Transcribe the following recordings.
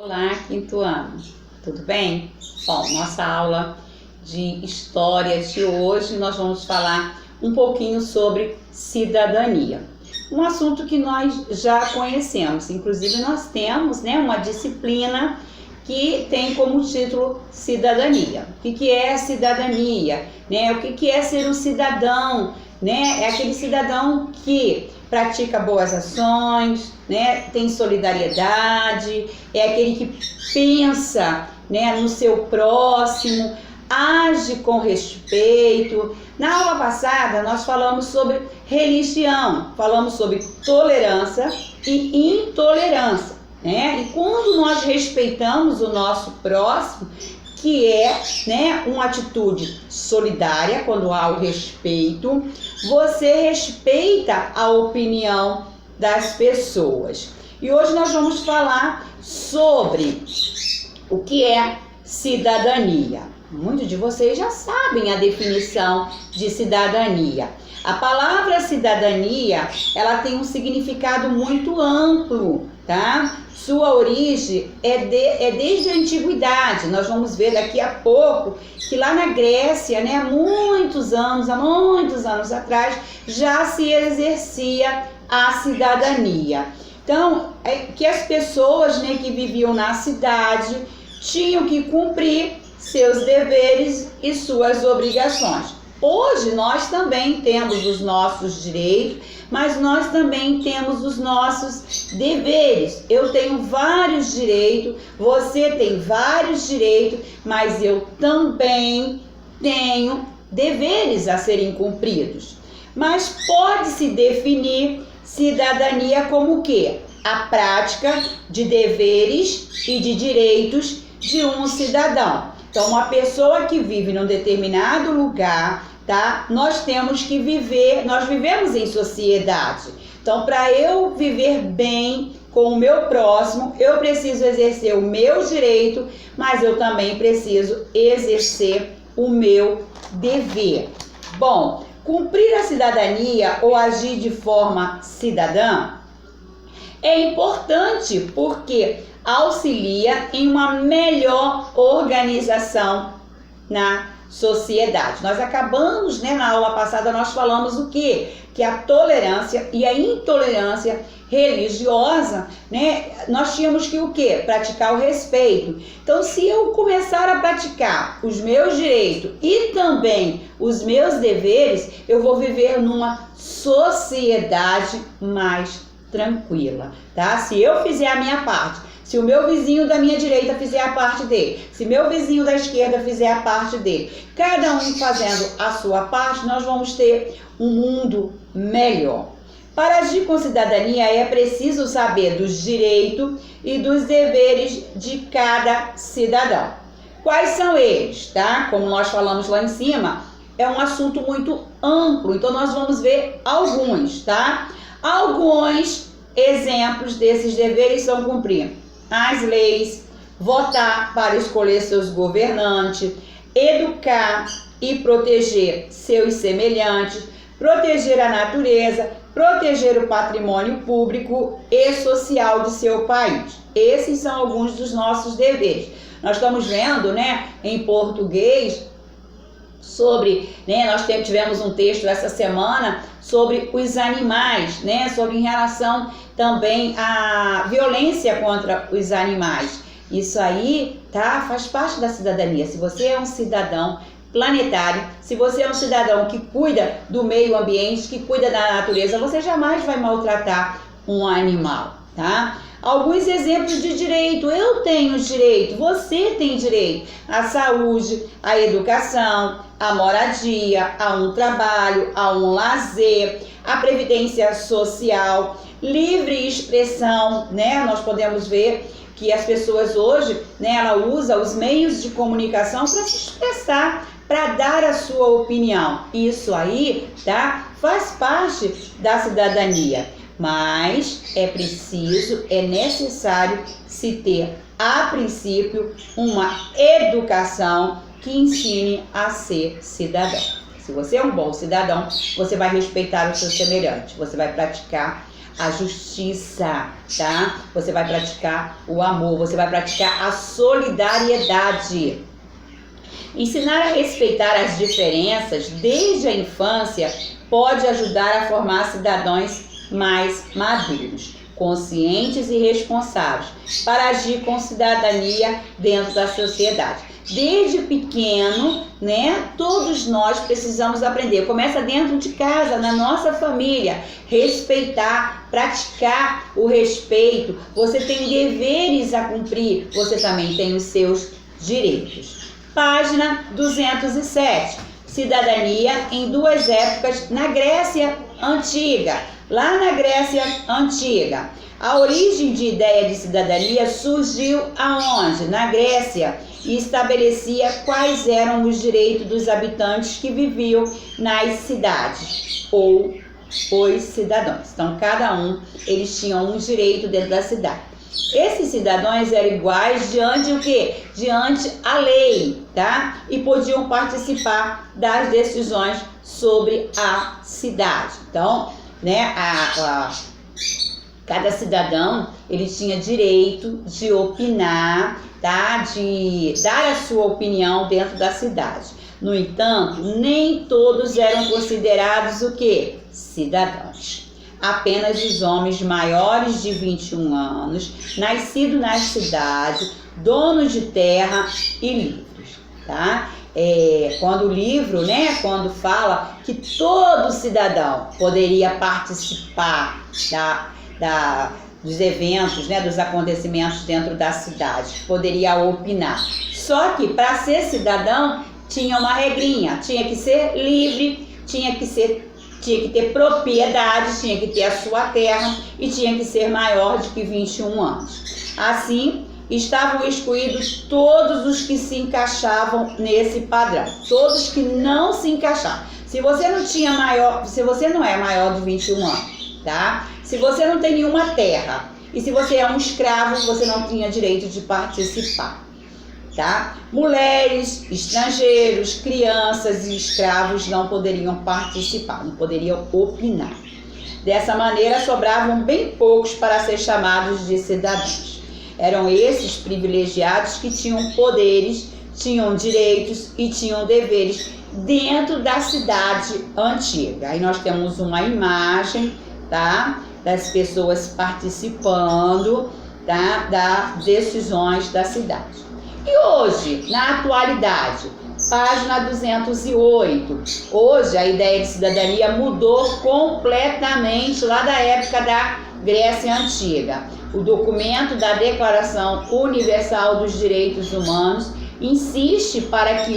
Olá, quinto ano, tudo bem? Bom, nossa aula de história de hoje nós vamos falar um pouquinho sobre cidadania. Um assunto que nós já conhecemos, inclusive nós temos uma disciplina que tem como título cidadania. O que é cidadania? O que é ser um cidadão? É aquele cidadão que pratica boas ações, tem solidariedade, é aquele que pensa no seu próximo, age com respeito. Na aula passada nós falamos sobre religião, falamos sobre tolerância e intolerância, E quando nós respeitamos o nosso próximo, que é uma atitude solidária, quando há o respeito, você respeita a opinião das pessoas. E hoje nós vamos falar sobre o que é cidadania. Muitos de vocês já sabem a definição de cidadania. A palavra cidadania, ela tem um significado muito amplo, tá? Sua origem é desde a antiguidade. Nós vamos ver daqui a pouco que lá na Grécia, há muitos anos atrás, já se exercia a cidadania. Então, que as pessoas que viviam na cidade tinham que cumprir seus deveres e suas obrigações. Hoje nós também temos os nossos direitos, mas nós também temos os nossos deveres. Eu tenho vários direitos, você tem vários direitos, mas eu também tenho deveres a serem cumpridos. Mas pode-se definir cidadania como o quê? A prática de deveres e de direitos de um cidadão. Então, uma pessoa que vive num determinado lugar, nós temos que viver, nós vivemos em sociedade. Então, para eu viver bem com o meu próximo, eu preciso exercer o meu direito, mas eu também preciso exercer o meu dever. Bom, cumprir a cidadania ou agir de forma cidadã é importante porque auxilia em uma melhor organização na sociedade. Nós acabamos, na aula passada, nós falamos o quê? Que a tolerância e a intolerância religiosa, nós tínhamos que o quê? Praticar o respeito. Então, se eu começar a praticar os meus direitos e também os meus deveres, eu vou viver numa sociedade mais tranquila, tá? Se eu fizer a minha parte, se o meu vizinho da minha direita fizer a parte dele, se meu vizinho da esquerda fizer a parte dele, cada um fazendo a sua parte, nós vamos ter um mundo melhor. Para agir com cidadania é preciso saber dos direitos e dos deveres de cada cidadão. Quais são eles, tá? Como nós falamos lá em cima, é um assunto muito amplo, então nós vamos ver alguns, tá? Alguns exemplos desses deveres são cumprir as leis, votar para escolher seus governantes, educar e proteger seus semelhantes, proteger a natureza, proteger o patrimônio público e social de seu país. Esses são alguns dos nossos deveres. Nós estamos vendo, em português, sobre, nós tivemos um texto essa semana sobre os animais, sobre em relação também à violência contra os animais. Isso aí, faz parte da cidadania. Se você é um cidadão planetário, se você é um cidadão que cuida do meio ambiente, que cuida da natureza, você jamais vai maltratar um animal, tá? Alguns exemplos de direito. Eu tenho direito, você tem direito à saúde, à educação, à moradia, a um trabalho, a um lazer, à previdência social, livre expressão, Nós podemos ver que as pessoas hoje, ela usa os meios de comunicação para se expressar, para dar a sua opinião. Isso aí, faz parte da cidadania. Mas é necessário se ter, a princípio, uma educação que ensine a ser cidadão. Se você é um bom cidadão, você vai respeitar o seu semelhante, você vai praticar a justiça, tá? Você vai praticar o amor, você vai praticar a solidariedade. Ensinar a respeitar as diferenças desde a infância pode ajudar a formar cidadãos mais maduros, conscientes e responsáveis, para agir com cidadania dentro da sociedade. Desde pequeno, né, todos nós precisamos aprender. Começa dentro de casa, na nossa família, respeitar, praticar o respeito. Você tem deveres a cumprir, você também tem os seus direitos. Página 207. Cidadania em duas épocas na Grécia Antiga. Lá na Grécia Antiga, a origem de ideia de cidadania surgiu aonde? Na Grécia, e estabelecia quais eram os direitos dos habitantes que viviam nas cidades, ou os cidadãos. Então, cada um, eles tinham um direito dentro da cidade. Esses cidadãos eram iguais diante o quê? Diante a lei, tá? E podiam participar das decisões sobre a cidade. Então, né, cada cidadão, ele tinha direito de opinar, tá? De dar a sua opinião dentro da cidade. No entanto, nem todos eram considerados o quê? Cidadãos. Apenas os homens maiores de 21 anos, nascidos na cidade, donos de terra e livres, tá? Quando o livro, né, quando fala que todo cidadão poderia participar dos eventos, né, dos acontecimentos dentro da cidade, poderia opinar. Só que para ser cidadão tinha uma regrinha, tinha que ser livre, tinha que ter propriedade, tinha que ter a sua terra e tinha que ser maior de que 21 anos. Assim, estavam excluídos todos os que se encaixavam nesse padrão, todos que não se encaixavam. Se você não é maior de 21 anos, tá? Se você não tem nenhuma terra e se você é um escravo, você não tinha direito de participar, tá? Mulheres, estrangeiros, crianças e escravos não poderiam participar, não poderiam opinar. Dessa maneira, sobravam bem poucos para ser chamados de cidadãos. Eram esses privilegiados que tinham poderes, tinham direitos e tinham deveres dentro da cidade antiga. Aí nós temos uma imagem, tá, das pessoas participando, tá, das decisões da cidade. E hoje, na atualidade, página 208, hoje a ideia de cidadania mudou completamente lá da época da Grécia Antiga. O documento da Declaração Universal dos Direitos Humanos insiste para que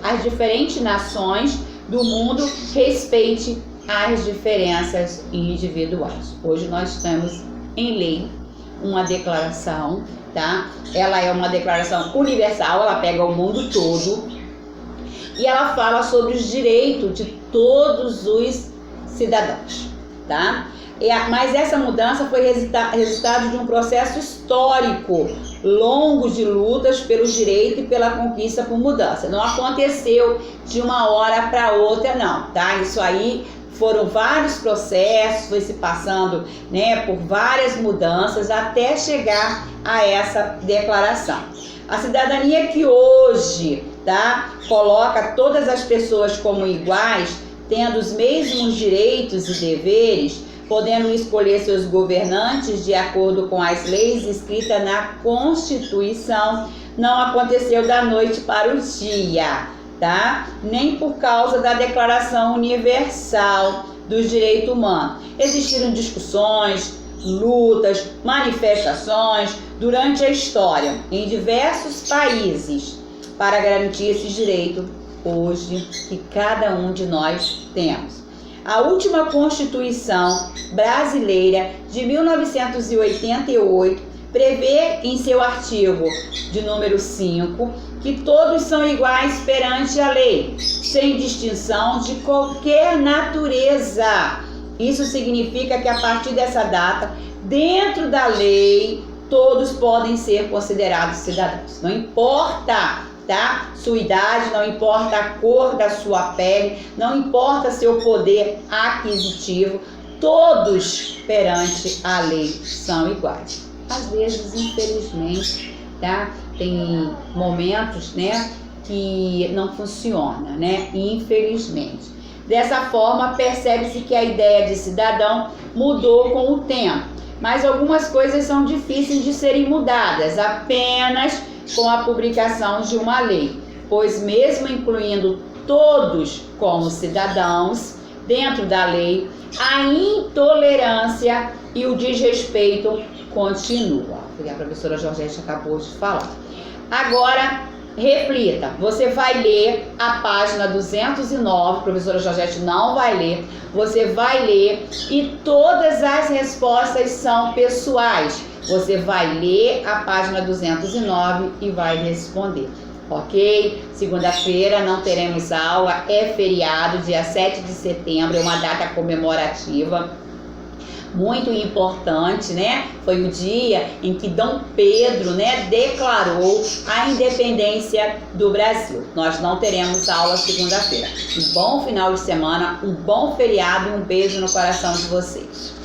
as diferentes nações do mundo respeitem as diferenças individuais. Hoje nós temos em lei uma declaração, tá? Ela é uma declaração universal, ela pega o mundo todo e ela fala sobre os direitos de todos os cidadãos, tá? Mas essa mudança foi resultado de um processo histórico longo de lutas pelos direitos e pela conquista por mudança. Não aconteceu de uma hora para outra, não, tá? Isso aí foram vários processos, foi se passando, né, por várias mudanças até chegar a essa declaração. A cidadania que hoje, tá, coloca todas as pessoas como iguais, tendo os mesmos direitos e deveres, podendo escolher seus governantes de acordo com as leis escritas na Constituição, não aconteceu da noite para o dia, tá? Nem por causa da Declaração Universal dos Direitos Humanos. Existiram discussões, lutas, manifestações durante a história em diversos países para garantir esses direitos hoje que cada um de nós temos. A última Constituição brasileira de 1988 prevê em seu artigo de número 5 que todos são iguais perante a lei, sem distinção de qualquer natureza. Isso significa que a partir dessa data, dentro da lei, todos podem ser considerados cidadãos. Não importa, tá, sua idade, não importa a cor da sua pele, não importa seu poder aquisitivo, todos perante a lei são iguais. Às vezes, infelizmente, tá? Tem momentos, né, que não funciona, né? Infelizmente. Dessa forma, percebe-se que a ideia de cidadão mudou com o tempo, mas algumas coisas são difíceis de serem mudadas apenas com a publicação de uma lei, pois mesmo incluindo todos como cidadãos dentro da lei, a intolerância e o desrespeito continuam. A professora Georgette acabou de falar. Agora, reflita, você vai ler a página 209, a professora Georgette não vai ler, você vai ler e todas as respostas são pessoais. Você vai ler a página 209 e vai responder, ok? Segunda-feira não teremos aula, é feriado, dia 7 de setembro, é uma data comemorativa muito importante, né? Foi o dia em que Dom Pedro, né, declarou a independência do Brasil. Nós não teremos aula segunda-feira. Um bom final de semana, um bom feriado e um beijo no coração de vocês.